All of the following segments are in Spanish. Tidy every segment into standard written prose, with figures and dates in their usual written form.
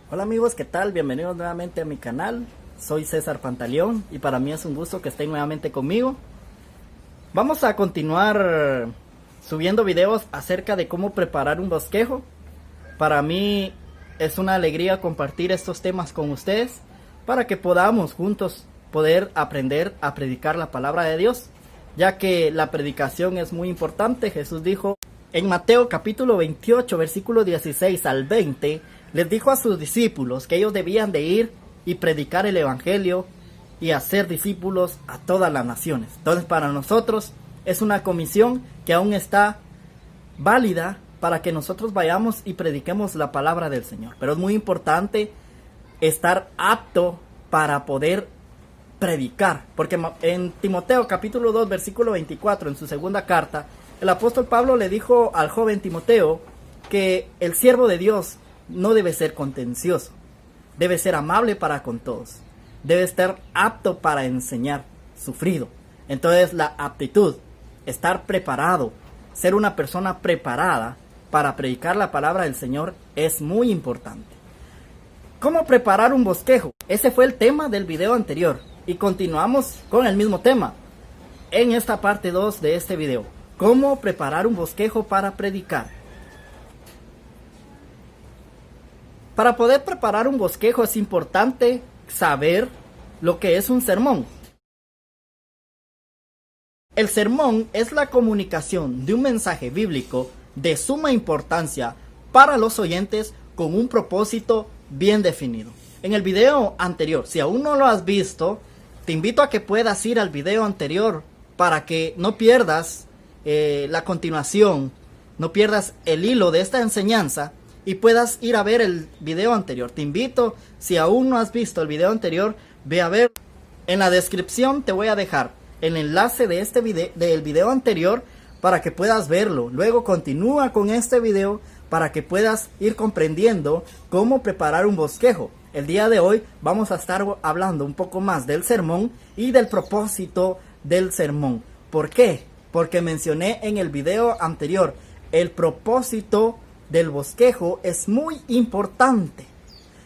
Hola amigos, ¿qué tal? Bienvenidos nuevamente a mi canal. Soy César Pantaleón y para mí es un gusto que estén nuevamente conmigo. Vamos a continuar subiendo videos acerca de cómo preparar un bosquejo. Para mí es una alegría compartir estos temas con ustedes para que podamos juntos poder aprender a predicar la palabra de Dios, ya que la predicación es muy importante. Jesús dijo en Mateo capítulo 28 versículo 16 al 20, les dijo a sus discípulos que ellos debían de ir y predicar el evangelio y hacer discípulos a todas las naciones. Entonces para nosotros es una comisión que aún está válida para que nosotros vayamos y prediquemos la palabra del Señor. Pero es muy importante estar apto para poder predicar, porque en Timoteo capítulo 2 versículo 24, en su segunda carta, el apóstol Pablo le dijo al joven Timoteo que el siervo de Dios no debe ser contencioso, debe ser amable para con todos, debe estar apto para enseñar, sufrido. Entonces la aptitud, estar preparado, ser una persona preparada para predicar la palabra del Señor es muy importante. ¿Cómo preparar un bosquejo? Ese fue el tema del video anterior y continuamos con el mismo tema en esta parte 2 de este video. ¿Cómo preparar un bosquejo para predicar? Para poder preparar un bosquejo es importante saber lo que es un sermón. El sermón es la comunicación de un mensaje bíblico de suma importancia para los oyentes con un propósito bien definido. En el video anterior, si aún no lo has visto, te invito a que puedas ir al video anterior para que no pierdas la continuación, no pierdas el hilo de esta enseñanza y puedas ir a ver el video anterior. Te invito, si aún no has visto el video anterior, ve a ver. En la descripción te voy a dejar el enlace de este del video anterior para que puedas verlo. Luego continúa con este video para que puedas ir comprendiendo cómo preparar un bosquejo. El día de hoy vamos a estar hablando un poco más del sermón y del propósito del sermón. ¿Por qué? Porque mencioné en el video anterior, el propósito del bosquejo es muy importante.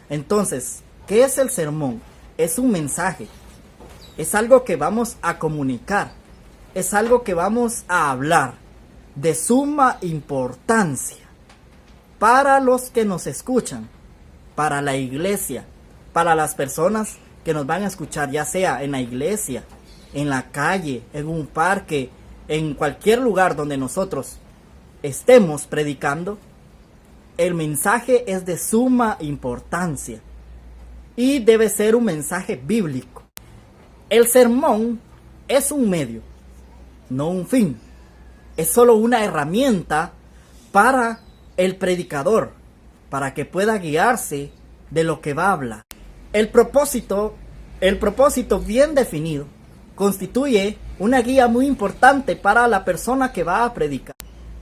Entonces, ¿qué es el sermón? Es un mensaje, es algo que vamos a comunicar, es algo que vamos a hablar de suma importancia para los que nos escuchan, para la iglesia, para las personas que nos van a escuchar, ya sea en la iglesia, en la calle, en un parque, en cualquier lugar donde nosotros estemos predicando. El mensaje es de suma importancia y debe ser un mensaje bíblico. El sermón es un medio, no un fin. Es solo una herramienta para el predicador, para que pueda guiarse de lo que va a hablar. El propósito bien definido constituye una guía muy importante para la persona que va a predicar.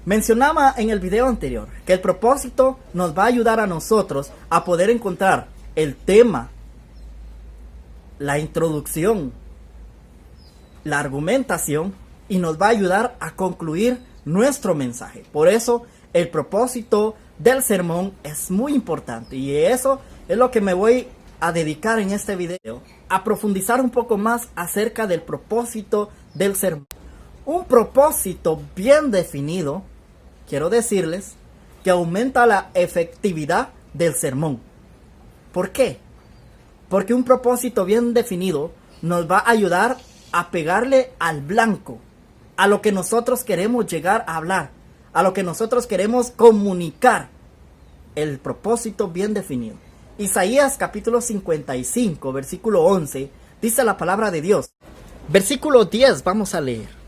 Mencionaba en el video anterior que el propósito nos va a ayudar a nosotros a poder encontrar el tema, la introducción, la argumentación y nos va a ayudar a concluir nuestro mensaje. Por eso el propósito del sermón es muy importante y eso es lo que me voy a dedicar en este video, a profundizar un poco más acerca del propósito del sermón. Un propósito bien definido, quiero decirles, que aumenta la efectividad del sermón. ¿Por qué? Porque un propósito bien definido nos va a ayudar a pegarle al blanco, a lo que nosotros queremos llegar a hablar, a lo que nosotros queremos comunicar. El propósito bien definido. Isaías capítulo 55, versículo 11, dice la palabra de Dios. Versículo 10 vamos a leer.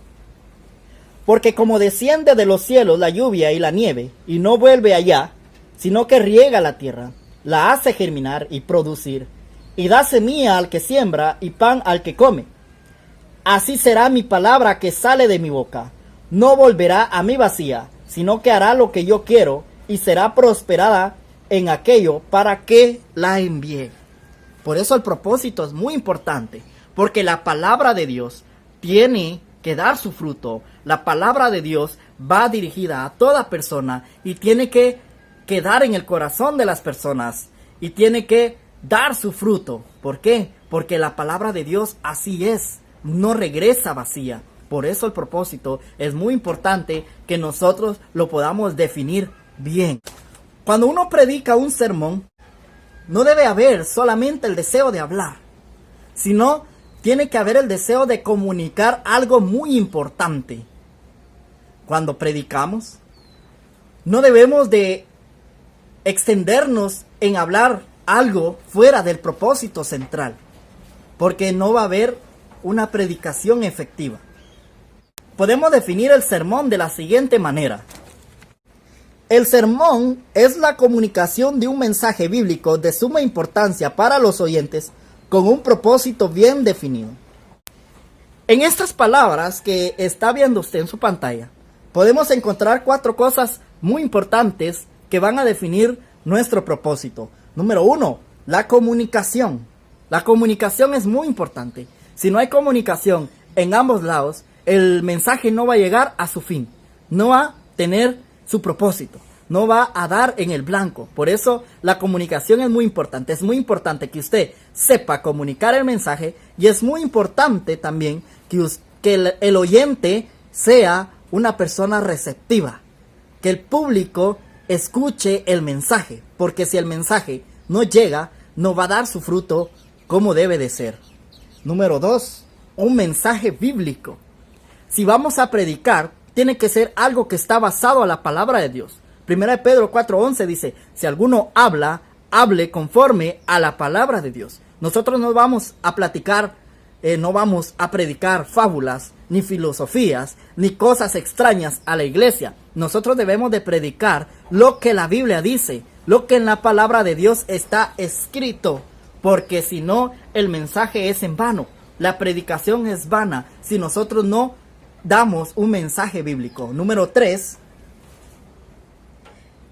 Porque como desciende de los cielos la lluvia y la nieve, y no vuelve allá, sino que riega la tierra, la hace germinar y producir, y da semilla al que siembra y pan al que come. Así será mi palabra que sale de mi boca. No volverá a mí vacía, sino que hará lo que yo quiero, y será prosperada en aquello para que la envíe. Por eso el propósito es muy importante, porque la palabra de Dios tiene que dar su fruto. La palabra de Dios va dirigida a toda persona y tiene que quedar en el corazón de las personas y tiene que dar su fruto. ¿Por qué? Porque la palabra de Dios así es, no regresa vacía. Por eso el propósito es muy importante que nosotros lo podamos definir bien. Cuando uno predica un sermón, no debe haber solamente el deseo de hablar, sino tiene que haber el deseo de comunicar algo muy importante. Cuando predicamos, no debemos de extendernos en hablar algo fuera del propósito central, porque no va a haber una predicación efectiva. Podemos definir el sermón de la siguiente manera. El sermón es la comunicación de un mensaje bíblico de suma importancia para los oyentes con un propósito bien definido. En estas palabras que está viendo usted en su pantalla, podemos encontrar 4 cosas muy importantes que van a definir nuestro propósito. Número 1, la comunicación. La comunicación es muy importante. Si no hay comunicación en ambos lados, el mensaje no va a llegar a su fin, no va a tener su propósito, no va a dar en el blanco. Por eso la comunicación es muy importante. Es muy importante que usted sepa comunicar el mensaje, y es muy importante también que el oyente sea una persona receptiva, que el público escuche el mensaje, porque si el mensaje no llega, no va a dar su fruto como debe de ser. Número 2, un mensaje bíblico. Si vamos a predicar, tiene que ser algo que está basado a la palabra de Dios. 1 Pedro 4:11 dice, si alguno habla, hable conforme a la palabra de Dios. Nosotros no vamos a platicar, no vamos a predicar fábulas, ni filosofías, ni cosas extrañas a la iglesia. Nosotros debemos de predicar lo que la Biblia dice, lo que en la palabra de Dios está escrito, porque si no, el mensaje es en vano. La predicación es vana si nosotros no damos un mensaje bíblico. Número 3,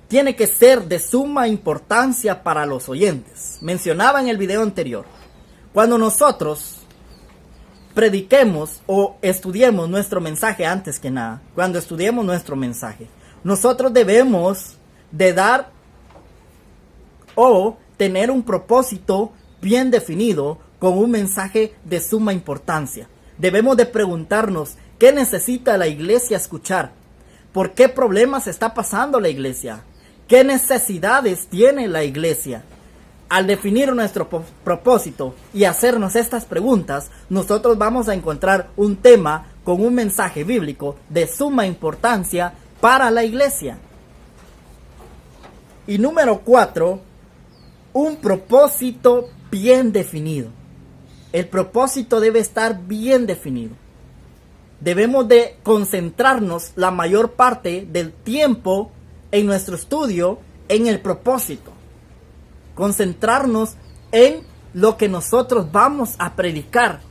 tiene que ser de suma importancia para los oyentes. Mencionaba en el video anterior, cuando nosotros prediquemos o estudiemos nuestro mensaje, antes que nada, cuando estudiemos nuestro mensaje, nosotros debemos de dar o tener un propósito bien definido con un mensaje de suma importancia. Debemos de preguntarnos qué necesita la iglesia escuchar, por qué problemas está pasando la iglesia, qué necesidades tiene la iglesia. Al definir nuestro propósito y hacernos estas preguntas, nosotros vamos a encontrar un tema con un mensaje bíblico de suma importancia para la iglesia. Y número 4, un propósito bien definido. El propósito debe estar bien definido. Debemos de concentrarnos la mayor parte del tiempo en nuestro estudio en el propósito. Concentrarnos en lo que nosotros vamos a predicar.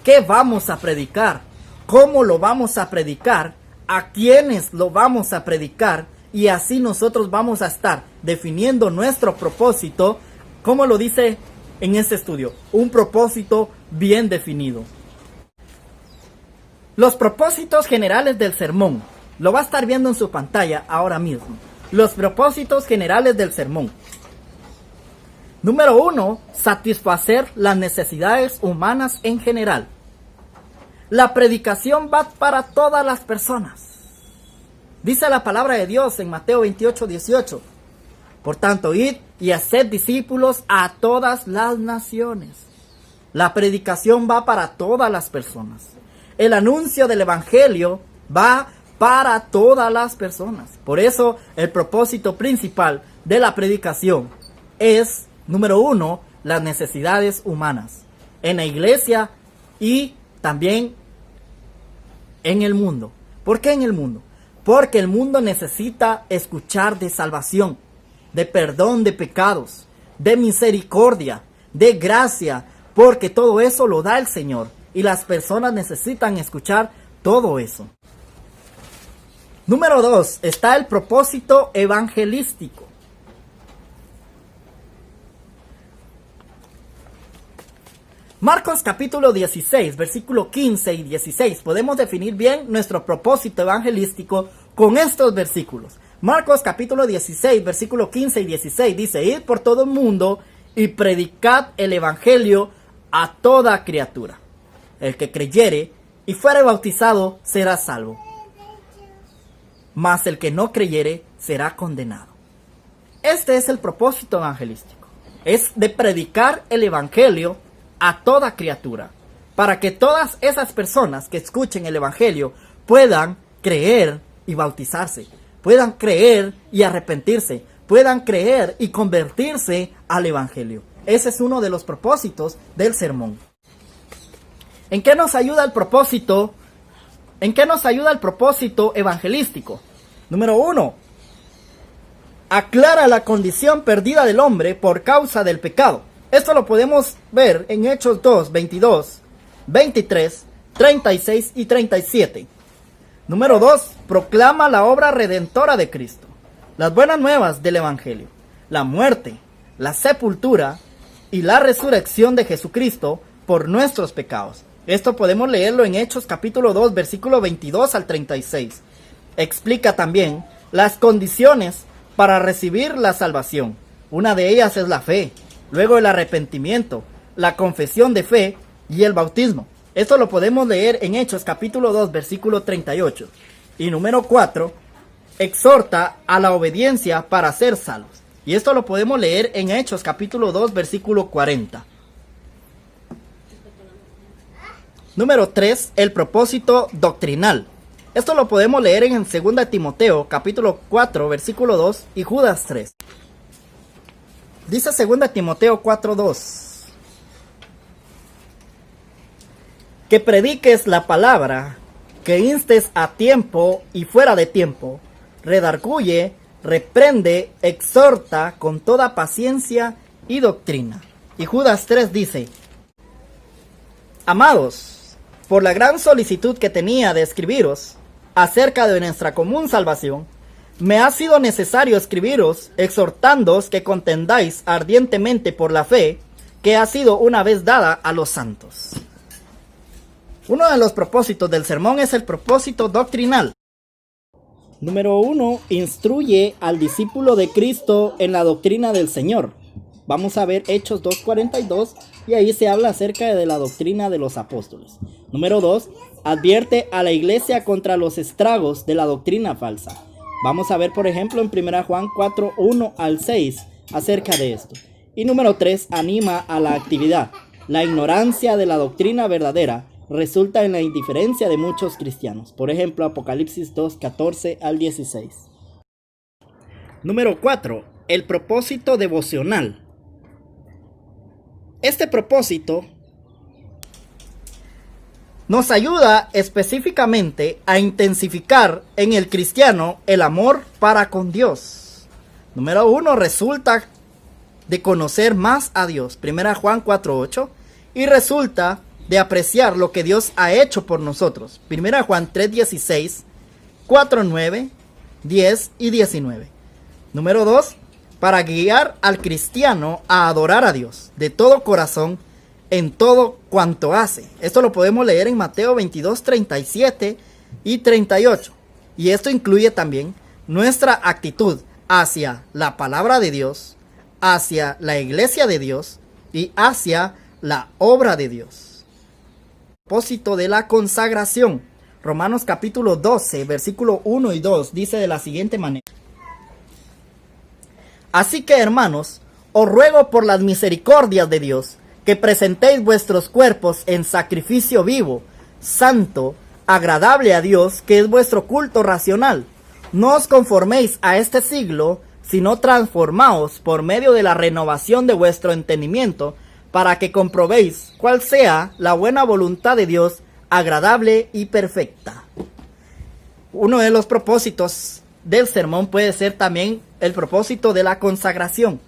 ¿Qué vamos a predicar? ¿Cómo lo vamos a predicar? ¿A quiénes lo vamos a predicar? Y así nosotros vamos a estar definiendo nuestro propósito, como lo dice en este estudio, un propósito bien definido. Los propósitos generales del sermón. Lo va a estar viendo en su pantalla ahora mismo. Los propósitos generales del sermón. Número 1, satisfacer las necesidades humanas en general. La predicación va para todas las personas. Dice la palabra de Dios en Mateo 28:18. Por tanto, id y haced discípulos a todas las naciones. La predicación va para todas las personas. El anuncio del evangelio va para todas las personas. Por eso, el propósito principal de la predicación es, número 1, las necesidades humanas en la iglesia y también en el mundo. ¿Por qué en el mundo? Porque el mundo necesita escuchar de salvación, de perdón de pecados, de misericordia, de gracia, porque todo eso lo da el Señor y las personas necesitan escuchar todo eso. Número 2, está el propósito evangelístico. Marcos capítulo 16, versículo 15 y 16. Podemos definir bien nuestro propósito evangelístico con estos versículos. Marcos capítulo 16, versículo 15 y 16 dice: id por todo el mundo y predicad el evangelio a toda criatura. El que creyere y fuere bautizado será salvo, mas el que no creyere será condenado. Este es el propósito evangelístico. Es de predicar el evangelio a toda criatura, para que todas esas personas que escuchen el evangelio puedan creer y bautizarse, puedan creer y arrepentirse, puedan creer y convertirse al evangelio. Ese es uno de los propósitos del sermón. ¿En qué nos ayuda el propósito? ¿En qué nos ayuda el propósito evangelístico? Número 1. Aclara la condición perdida del hombre por causa del pecado. Esto lo podemos ver en Hechos 2, 22, 23, 36 y 37. Número 2. Proclama la obra redentora de Cristo. Las buenas nuevas del evangelio. La muerte, la sepultura y la resurrección de Jesucristo por nuestros pecados. Esto podemos leerlo en Hechos capítulo 2, versículo 22 al 36. Explica también las condiciones para recibir la salvación. Una de ellas es la fe, luego el arrepentimiento, la confesión de fe y el bautismo. Esto lo podemos leer en Hechos capítulo 2, versículo 38. Y número 4, exhorta a la obediencia para ser salvos. Y esto lo podemos leer en Hechos capítulo 2, versículo 40. Número 3, el propósito doctrinal. Esto lo podemos leer en 2 Timoteo capítulo 4, versículo 2 y Judas 3. Dice 2 Timoteo 4, 2. Que prediques la palabra, que instes a tiempo y fuera de tiempo, redarguye, reprende, exhorta con toda paciencia y doctrina. Y Judas 3 dice: Amados, por la gran solicitud que tenía de escribiros acerca de nuestra común salvación, me ha sido necesario escribiros exhortándoos que contendáis ardientemente por la fe que ha sido una vez dada a los santos. Uno de los propósitos del sermón es el propósito doctrinal. Número 1. Instruye al discípulo de Cristo en la doctrina del Señor. Vamos a ver Hechos 2:42 y ahí se habla acerca de la doctrina de los apóstoles. Número 2. Advierte a la iglesia contra los estragos de la doctrina falsa. Vamos a ver, por ejemplo, en 1 Juan 4:1 al 6 acerca de esto. Y número 3. Anima a la actividad. La ignorancia de la doctrina verdadera resulta en la indiferencia de muchos cristianos. Por ejemplo, Apocalipsis 2:14 al 16. Número 4. El propósito devocional. Este propósito nos ayuda específicamente a intensificar en el cristiano el amor para con Dios. Número 1. Resulta de conocer más a Dios. 1 Juan 4:8. Y resulta de apreciar lo que Dios ha hecho por nosotros. 1 Juan 3:16, 4:9, 10 y 19. Número 2. Para guiar al cristiano a adorar a Dios de todo corazón en todo cuanto hace. Esto lo podemos leer en Mateo 22, 37 y 38. Y esto incluye también nuestra actitud hacia la palabra de Dios, hacia la iglesia de Dios y hacia la obra de Dios. Propósito de la consagración. Romanos capítulo 12, versículo 1 y 2 dice de la siguiente manera: Así que, hermanos, os ruego por las misericordias de Dios, que presentéis vuestros cuerpos en sacrificio vivo, santo, agradable a Dios, que es vuestro culto racional. No os conforméis a este siglo, sino transformaos por medio de la renovación de vuestro entendimiento, para que comprobéis cuál sea la buena voluntad de Dios, agradable y perfecta. Uno de los propósitos del sermón puede ser también el propósito de la consagración,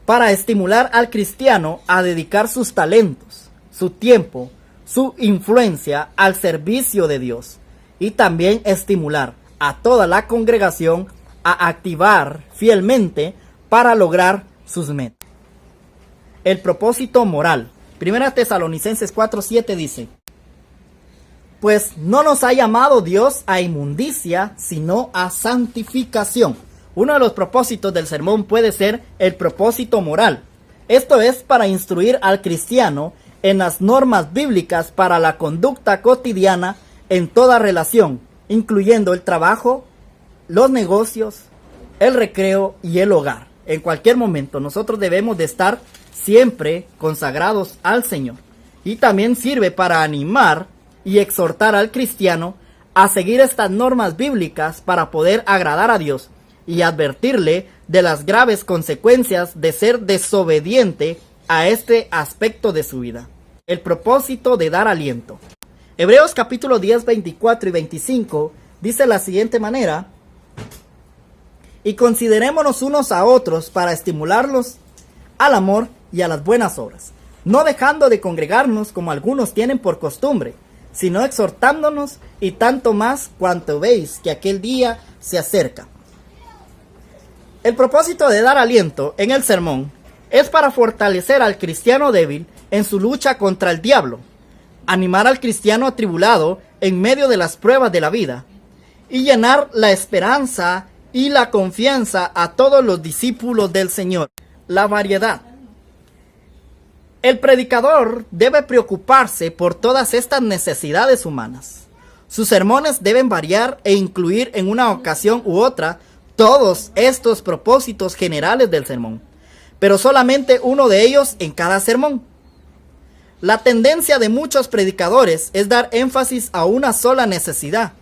para estimular al cristiano a dedicar sus talentos, su tiempo, su influencia al servicio de Dios, y también estimular a toda la congregación a activar fielmente para lograr sus metas. El propósito moral. 1 Tesalonicenses 4:7 dice: Pues no nos ha llamado Dios a inmundicia, sino a santificación. Uno de los propósitos del sermón puede ser el propósito moral. Esto es para instruir al cristiano en las normas bíblicas para la conducta cotidiana en toda relación, incluyendo el trabajo, los negocios, el recreo y el hogar. En cualquier momento nosotros debemos de estar siempre consagrados al Señor. Y también sirve para animar y exhortar al cristiano a seguir estas normas bíblicas para poder agradar a Dios y advertirle de las graves consecuencias de ser desobediente a este aspecto de su vida. El propósito de dar aliento. Hebreos capítulo 10, 24 y 25 dice de la siguiente manera: y considerémonos unos a otros para estimularlos al amor y a las buenas obras, no dejando de congregarnos como algunos tienen por costumbre, sino exhortándonos, y tanto más cuanto veis que aquel día se acerca. El propósito de dar aliento en el sermón es para fortalecer al cristiano débil en su lucha contra el diablo, animar al cristiano atribulado en medio de las pruebas de la vida, y llenar la esperanza y la confianza a todos los discípulos del Señor. La variedad. El predicador debe preocuparse por todas estas necesidades humanas. Sus sermones deben variar e incluir en una ocasión u otra todos estos propósitos generales del sermón, pero solamente uno de ellos en cada sermón. La tendencia de muchos predicadores es dar énfasis a una sola necesidad,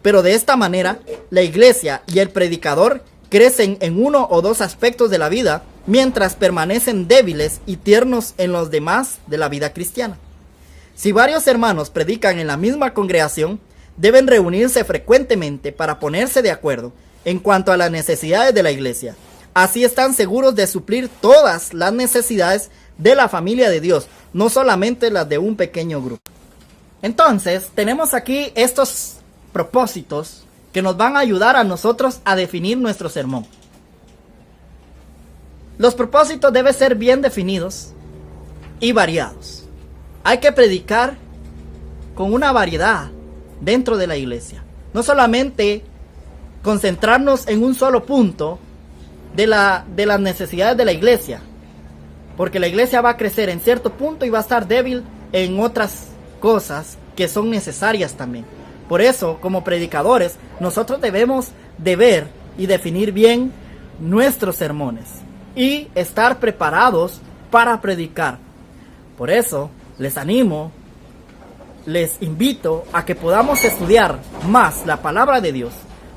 pero de esta manera la iglesia y el predicador crecen en uno o dos aspectos de la vida, mientras permanecen débiles y tiernos en los demás de la vida cristiana. Si varios hermanos predican en la misma congregación, deben reunirse frecuentemente para ponerse de acuerdo en cuanto a las necesidades de la iglesia. Así están seguros de suplir todas las necesidades de la familia de Dios, no solamente las de un pequeño grupo. Entonces, tenemos aquí estos propósitos que nos van a ayudar a nosotros a definir nuestro sermón. Los propósitos deben ser bien definidos y variados. Hay que predicar con una variedad dentro de la iglesia. No solamente concentrarnos en un solo punto de las necesidades de la iglesia, porque la iglesia va a crecer en cierto punto y va a estar débil en otras cosas que son necesarias también. Por eso, como predicadores, nosotros debemos de ver y definir bien nuestros sermones y estar preparados para predicar. Por eso, les animo, les invito a que podamos estudiar más la palabra de Dios,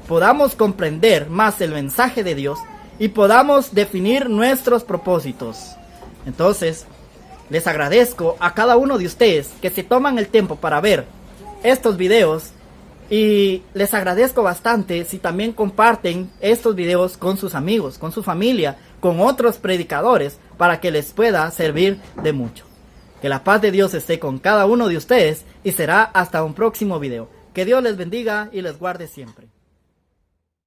podamos comprender más el mensaje de Dios y podamos definir nuestros propósitos. Entonces, les agradezco a cada uno de ustedes que se toman el tiempo para ver estos videos, y les agradezco bastante si también comparten estos videos con sus amigos, con su familia, con otros predicadores, para que les pueda servir de mucho. Que la paz de Dios esté con cada uno de ustedes y será hasta un próximo video. Que Dios les bendiga y les guarde siempre.